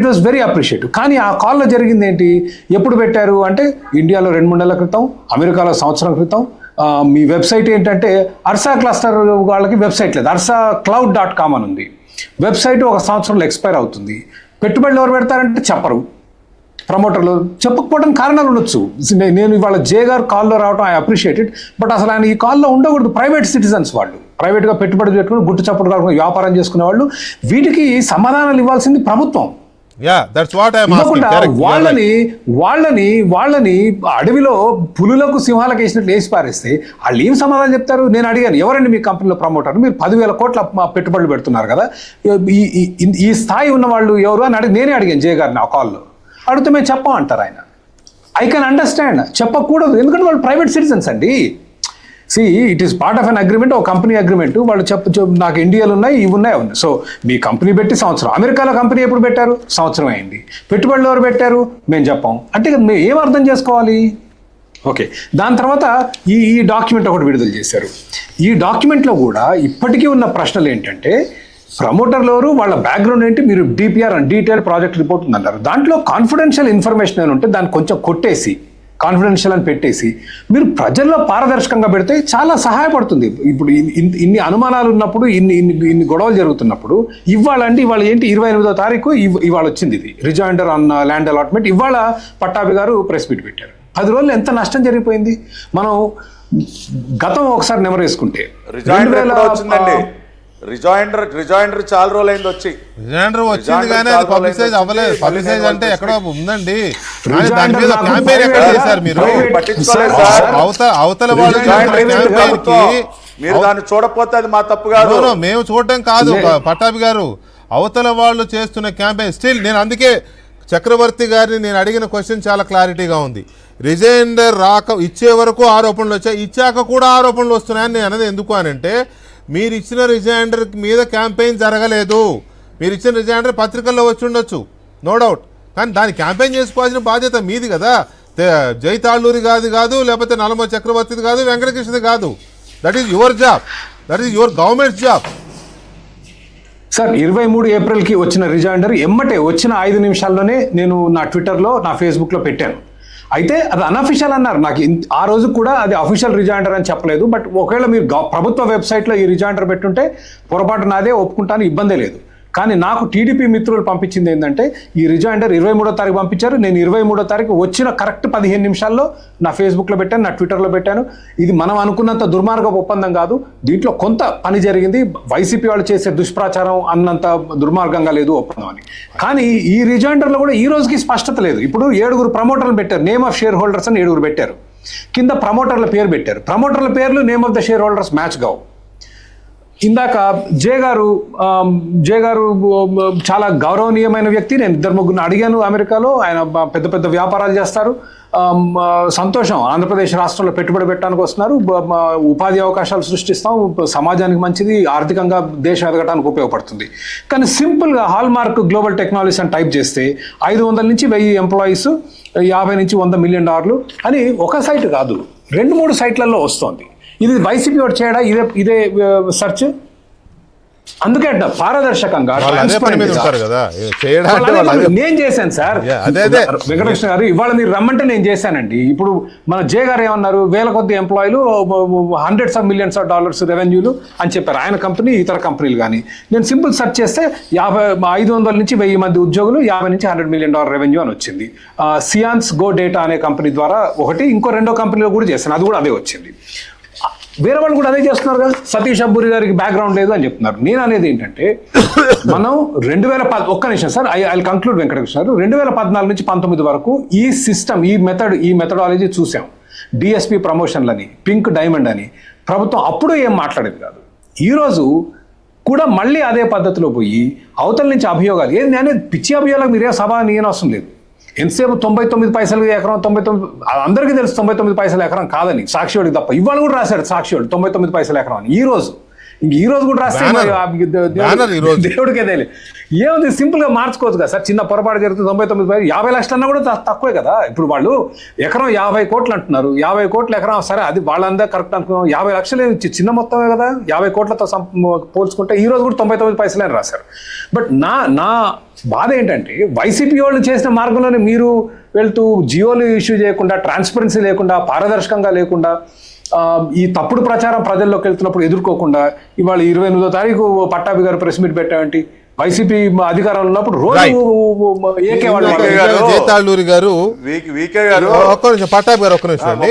It was very appreciative. కానీ ఆ కాల్లో జరిగింది ఏంటి, ఎప్పుడు పెట్టారు అంటే ఇండియాలో 2-3 నెలల క్రితం, అమెరికాలో సంవత్సరం క్రితం. మీ వెబ్సైట్ ఏంటంటే అర్సా క్లస్టర్ వాళ్ళకి వెబ్సైట్ లేదు, arsacloud.com అని ఉంది. వెబ్సైట్ 1 సంవత్సరంలో ఎక్స్పైర్ అవుతుంది. పెట్టుబడులు ఎవరు పెడతారంటే చెప్పరు, ప్రమోటర్లు చెప్పకపోవడానికి కారణాలు ఉండొచ్చు. నేను ఇవాళ జే గారు కాల్లో రావడం ఐ అప్రిషియేటెడ్, బట్ అసలు ఆయన ఈ కాల్లో ఉండకూడదు. ప్రైవేట్ సిటిజన్స్ వాళ్ళు, ప్రైవేట్గా పెట్టుబడి పెట్టుకుని గుట్టు చప్పుడు కాకుండా వ్యాపారం చేసుకునే వాళ్ళు, వీటికి సమాధానాలు ఇవ్వాల్సింది ప్రభుత్వం. వాళ్ళని అడవిలో పులులకు సింహాలకు వేసినట్లు వేసి పారేస్తే వాళ్ళు ఏం సమాధానం చెప్తారు? నేను అడిగాను, ఎవరండి మీ కంపెనీలో ప్రమోటర్, మీరు 10,000 కోట్ల పెట్టుబడులు పెడుతున్నారు కదా, ఈ స్థాయి ఉన్న వాళ్ళు ఎవరు అని నేనే అడిగాను జే గారిని. ఆ కాల్లో అడిగితే మేము చెప్పం అంటారు ఆయన. ఐ కెన్ అండర్స్టాండ్, చెప్పకూడదు, ఎందుకంటే వాళ్ళు ప్రైవేట్ సిటిజన్స్ అండి. See it is part of an agreement, ఒక కంపెనీ అగ్రిమెంట్. వాళ్ళు నాకు ఇండియాలో ఉన్నాయి, ఇవి ఉన్నాయి. సో మీ కంపెనీ పెట్టి సంవత్సరం, అమెరికాలో కంపెనీ ఎప్పుడు పెట్టారు? సంవత్సరం అయింది. పెట్టుబడులు ఎవరు పెట్టారు? మేము చెప్పాం అంటే మేము ఏం అర్థం చేసుకోవాలి? ఓకే, దాని తర్వాత ఈ డాక్యుమెంట్ ఒకటి విడుదల చేశారు. ఈ డాక్యుమెంట్లో కూడా ఇప్పటికీ ఉన్న ప్రశ్నలు ఏంటంటే, ప్రమోటర్లు ఎవరు, వాళ్ళ బ్యాక్గ్రౌండ్ ఏంటి, మీరు డిపిఆర్ అని డీటెయిల్ ప్రాజెక్ట్ రిపోర్ట్ ఉందన్నారు. దాంట్లో కాన్ఫిడెన్షియల్ ఇన్ఫర్మేషన్ అని ఉంటే దాన్ని కొంచెం కొట్టేసి కాన్ఫిడెన్షియల్ అని పెట్టేసి మీరు ప్రజల్లో పారదర్శకంగా పెడితే చాలా సహాయపడుతుంది. ఇప్పుడు ఇన్ని అనుమానాలు ఉన్నప్పుడు, ఇన్ని గొడవలు జరుగుతున్నప్పుడు, ఇవాళ ఏంటి 28వ తారీఖు ఇవాళ వచ్చింది ఇది రిజాయిండర్ ఆన్ ల్యాండ్ అలాట్మెంట్. ఇవాళ పట్టాభి గారు ప్రెస్ మీట్ పెట్టారు. 10 రోజులు ఎంత నష్టం జరిగిపోయింది. మనం గతం ఒకసారి నెమరు వేసుకుంటే రిజాయిండర్ చాలా రోజులు అయింది వచ్చి, రిజాయిండర్ వచ్చింది కానీ అది పబ్లిసైజ్ అవ్వలేదు. పబ్లిసైజ్ అంటే ఎక్కడో ఉందండి, దాని మీద క్యాంపెయిన్ ఎక్కడ చేశారు మీరు? అవతల వాళ్ళు మీరు దాన్ని చూడకపోతే అది మా తప్పు కాదు. మేము చూడటం కాదు పట్టాభి గారు, అవతల వాళ్ళు చేస్తున్న క్యాంపెయిన్ స్టిల్. నేను అందుకే చక్రవర్తి గారిని నేను అడిగిన క్వశ్చన్ చాలా క్లారిటీగా ఉంది. రిజైండర్ ఇచ్చే వరకు ఆరోపణలు వచ్చాయి, ఇచ్చాక కూడా ఆరోపణలు వస్తున్నాయని నేను అనేది ఎందుకు అని అంటే, మీరు ఇచ్చిన రిజైండర్ మీద క్యాంపెయిన్ జరగలేదు. మీరు ఇచ్చిన రిజైండర్ పత్రికల్లో వచ్చి ఉండొచ్చు, నో డౌట్, కానీ దాన్ని క్యాంపెయిన్ చేసుకోవాల్సిన బాధ్యత మీది కదా. జైతాళ్ళూరి కాదు, లేకపోతే నలమ చక్రవర్తిది కాదు, వెంకటకృష్ణది కాదు. That is your job, that is your governments job. Sir 23 ఏప్రిల్కి వచ్చిన రిజైండర్ ఎమ్మటే వచ్చిన 5 నిమిషాల్లోనే నేను నా ట్విట్టర్లో, నా ఫేస్బుక్లో పెట్టాను. అయితే అది అన్అఫిషియల్ అన్నారు. నాకు ఆ రోజు కూడా అది అఫీషియల్ రిజైండర్ అని చెప్పలేదు. బట్ ఒకవేళ మీరు ప్రభుత్వ వెబ్సైట్లో ఈ రిజైండర్ పెట్టుంటే పొరపాటు నాదే, ఒప్పుకుంటాను, ఇబ్బందే లేదు. కానీ నాకు టీడీపీ మిత్రులు పంపించింది ఏంటంటే, ఈ రిజైండర్ 23వ తారీఖు పంపించారు. నేను 23వ తారీఖు వచ్చిన కరెక్ట్ 15 నిమిషాల్లో నా ఫేస్బుక్లో పెట్టాను, నా ట్విట్టర్లో పెట్టాను. ఇది మనం అనుకున్నంత దుర్మార్గపు ఒప్పందం కాదు, దీంట్లో కొంత పని జరిగింది. వైసీపీ వాళ్ళు చేసే దుష్ప్రచారం అన్నంత దుర్మార్గంగా లేదు ఒప్పందం అని. కానీ ఈ రిజైండర్లో కూడా ఈ రోజుకి స్పష్టత లేదు. ఇప్పుడు 7 ప్రమోటర్లు పెట్టారు, నేమ్ ఆఫ్ షేర్ హోల్డర్స్ అని 7 పెట్టారు, కింద ప్రమోటర్ల పేరు పెట్టారు. ప్రమోటర్ల పేర్లు name of the share holders match కావు. ఇందాక జే గారు చాలా గౌరవనీయమైన వ్యక్తి. నేను 2-3 అడిగాను అమెరికాలో, ఆయన పెద్ద పెద్ద వ్యాపారాలు చేస్తారు. సంతోషం, ఆంధ్రప్రదేశ్ రాష్ట్రంలో పెట్టుబడి పెట్టడానికి వస్తున్నారు, ఉపాధి అవకాశాలు సృష్టిస్తాం, సమాజానికి మంచిది, ఆర్థికంగా దేశం ఎదగడానికి ఉపయోగపడుతుంది. కానీ సింపుల్గా హాల్మార్క్ గ్లోబల్ టెక్నాలజీస్ అని టైప్ చేస్తే 500 నుంచి 1000 ఎంప్లాయీస్, 50 నుంచి $100 మిలియన్ అని ఒక సైట్ కాదు 2-3 సైట్లలో వస్తుంది. ఇది వైసీపీ వాడు చేయడా? ఇదే సెర్చ్. అందుకే అంట పారదర్శకంగా నేను చేశాను సార్. వెంకటకృష్ణ గారు ఇవాళ మీరు రమ్మంటే నేను చేశానండి. ఇప్పుడు మన జే గారు ఏమన్నారు, 1000 కొద్ది ఎంప్లాయీలు, $100 of millions రెవెన్యూలు అని చెప్పారు ఆయన కంపెనీ, ఇతర కంపెనీలు. కానీ నేను సింపుల్ సెర్చ్ చేస్తే 500 నుంచి 1000 మంది ఉద్యోగులు, 50 నుంచి $100 million రెవెన్యూ అని వచ్చింది. సియాన్స్ గో డేటా అనే కంపెనీ ద్వారా ఒకటి, ఇంకో 2వ కంపెనీలో కూడా చేశాను, అది కూడా అదే వచ్చింది. వేరే వాళ్ళు కూడా అదే చేస్తున్నారు కదా. సతీష్ అబ్బూరి గారికి బ్యాక్గ్రౌండ్ లేదు అని చెప్తున్నారు. నేను అనేది ఏంటంటే, మనం 2010 ఒక్క నిమిషం సార్, ఐ కంక్లూడ్ వెంకటకృష్ణ గారు, 2014 నుంచి 19 వరకు ఈ సిస్టమ్, ఈ మెథడాలజీ చూసాం. డిఎస్పి ప్రమోషన్లని, పింక్ డైమండ్ అని ప్రభుత్వం అప్పుడు ఏం మాట్లాడేది కాదు. ఈరోజు కూడా మళ్ళీ అదే పద్ధతిలో పోయి అవతల నుంచి అభియోగాలు, ఏది నేను పిచ్చి అభియోగాలకు మీరే సభ నీయనవసరం లేదు. ఎంతసేపు 99 పైసలు ఎకరం, 99 అందరికీ తెలుసు 99 పైసలు ఎకరం కాదని, సాక్షివాడికి తప్ప. ఇవాళ కూడా రాశాడు సాక్షివాడు 99 పైసలు ఎకరం అని. ఈ రోజు కూడా రాస్తే దేవుడికే తెలియదు. ఏముంది, సింపుల్ గా మార్చుకోవచ్చు కదా సార్. చిన్న పొరపాటు జరుగుతుంది, 99 50 లక్షలు అన్నా కూడా తక్కువే కదా. ఇప్పుడు వాళ్ళు ఎకరం 50 కోట్లు అంటున్నారు, 50 కోట్ల ఎకరం సరే, అది వాళ్ళందరూ కరెక్ట్ అనుకున్నాం. 50 లక్షలు చిన్న మొత్తమే కదా 50 కోట్లతో పోల్చుకుంటే. ఈ రోజు కూడా 99 పైసలే రాశారు. బట్ నా బాధ ఏంటంటే వైసీపీ వాళ్ళు చేసిన మార్గంలోనే మీరు వెళ్తూ జియోలు ఇష్యూ చేయకుండా, ట్రాన్స్పరెన్సీ లేకుండా, పారదర్శకంగా లేకుండా, ఈ తప్పుడు ప్రచారం ప్రజల్లోకి వెళ్తున్నప్పుడు ఎదుర్కోకుండా ఇవాళ 28వ తారీఖు పట్టాభి గారు ప్రెస్ మీట్ పెట్టామంటే వైసీపీ అధికారంలో ఉన్నప్పుడు రోజు ఏకే వాళ్ళు జైతాళూరి గారు వీకే గారు ఒక్క నిమిషం, పట్టాభి గారు ఒక్క నిమిషం అండి.